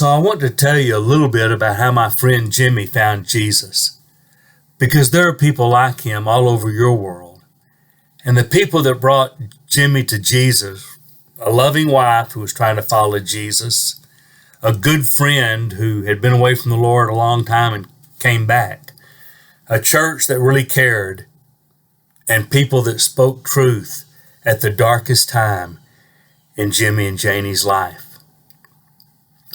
So I want to tell you a little bit about how my friend Jimmy found Jesus, because there are people like him all over your world. And the people that brought Jimmy to Jesus, a loving wife who was trying to follow Jesus, a good friend who had been away from the Lord a long time and came back, a church that really cared, and people that spoke truth at the darkest time in Jimmy and Janie's life.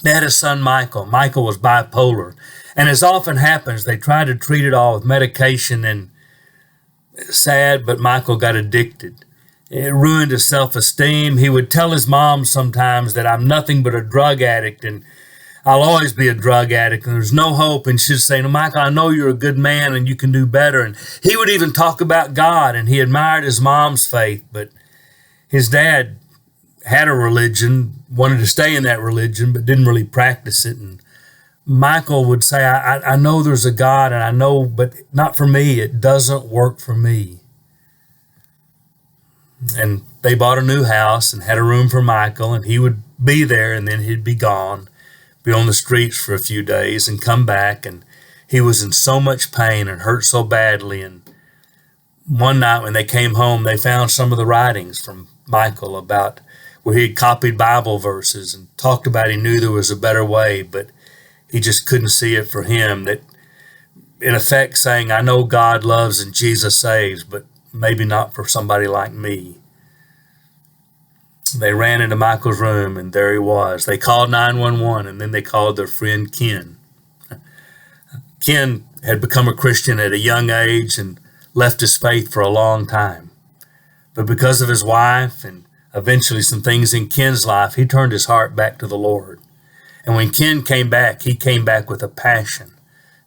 They had a son, Michael. Michael was bipolar. And as often happens, they tried to treat it all with medication, and sad, but Michael got addicted. It ruined his self-esteem. He would tell his mom sometimes that I'm nothing but a drug addict and I'll always be a drug addict and there's no hope. And she'd say, "No, Michael, I know you're a good man and you can do better." And he would even talk about God, and he admired his mom's faith, but his dad had a religion, wanted to stay in that religion, but didn't really practice it. And Michael would say, I know there's a God, and I know, but not for me. It doesn't work for me. And they bought a new house and had a room for Michael, and he would be there, and then he'd be gone, be on the streets for a few days and come back. And he was in so much pain and hurt so badly. And one night when they came home, they found some of the writings from Michael about where he had copied Bible verses and talked about he knew there was a better way, but he just couldn't see it for him. That, in effect, saying, I know God loves and Jesus saves, but maybe not for somebody like me. They ran into Michael's room, and there he was. They called 911, and then they called their friend Ken. Ken had become a Christian at a young age and left his faith for a long time. But because of his wife and eventually some things in Ken's life, he turned his heart back to the Lord. And when Ken came back, he came back with a passion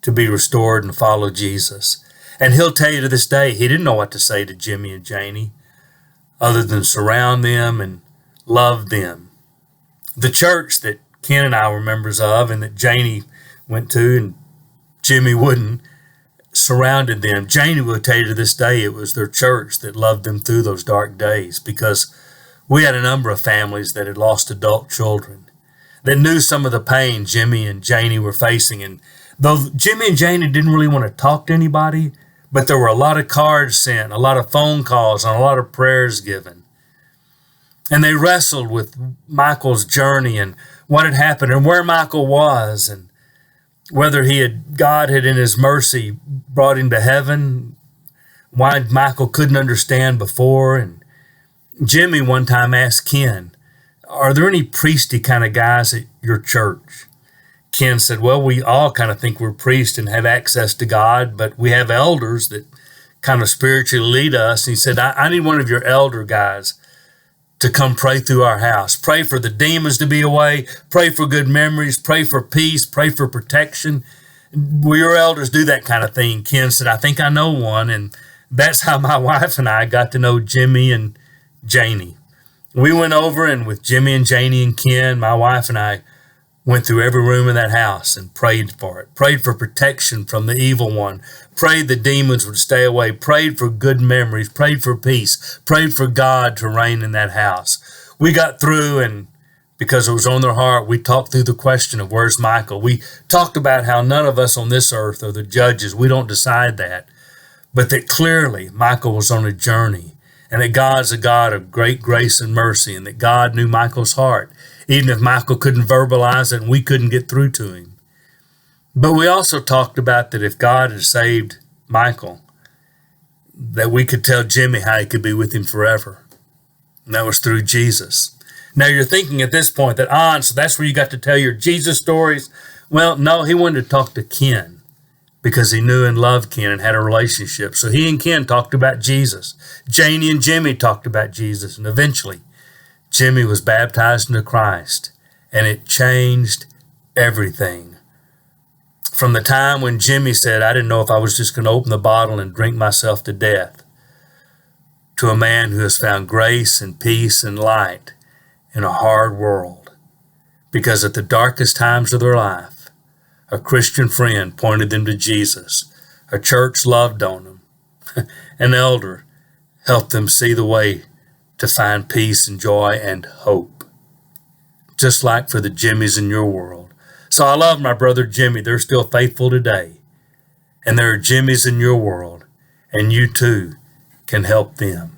to be restored and follow Jesus. And he'll tell you to this day, he didn't know what to say to Jimmy and Janie other than surround them and love them. The church that Ken and I were members of and that Janie went to and Jimmy wouldn't, surrounded them. Janie will tell you to this day it was their church that loved them through those dark days, because we had a number of families that had lost adult children that knew some of the pain Jimmy and Janie were facing. And though Jimmy and Janie didn't really want to talk to anybody, but there were a lot of cards sent, a lot of phone calls, and a lot of prayers given. And they wrestled with Michael's journey and what had happened and where Michael was, and whether God had in his mercy brought him to heaven, why Michael couldn't understand before. And Jimmy one time asked Ken, "Are there any priesty kind of guys at your church?" Ken said, "Well, we all kind of think we're priests and have access to God, but we have elders that kind of spiritually lead us." And he said, I need one of your elder guys to come pray through our house. Pray for the demons to be away. Pray for good memories. Pray for peace. Pray for protection. Will your elders do that kind of thing? Ken said, "I think I know one." And that's how my wife and I got to know Jimmy and Janie. We went over, and with Jimmy and Janie and Ken, my wife and I went through every room in that house and prayed for it. Prayed for protection from the evil one. Prayed the demons would stay away. Prayed for good memories. Prayed for peace. Prayed for God to reign in that house. We got through, and because it was on their heart, we talked through the question of where's Michael. We talked about how none of us on this earth are the judges. We don't decide that. But that clearly Michael was on a journey, and that God's a God of great grace and mercy, and that God knew Michael's heart, even if Michael couldn't verbalize it and we couldn't get through to him. But we also talked about that if God had saved Michael, that we could tell Jimmy how he could be with him forever. And that was through Jesus. Now you're thinking at this point that, so that's where you got to tell your Jesus stories. Well, no, he wanted to talk to Ken because he knew and loved Ken and had a relationship. So he and Ken talked about Jesus. Janie and Jimmy talked about Jesus. And eventually, Jimmy was baptized into Christ, and it changed everything. From the time when Jimmy said, I didn't know if I was just going to open the bottle and drink myself to death, to a man who has found grace and peace and light in a hard world. Because at the darkest times of their life, a Christian friend pointed them to Jesus. A church loved on them. An elder helped them see the way to find peace and joy and hope. Just like for the Jimmys in your world, So I love my brother Jimmy. They're still faithful today. And there are Jimmys in your world, and you too can help them.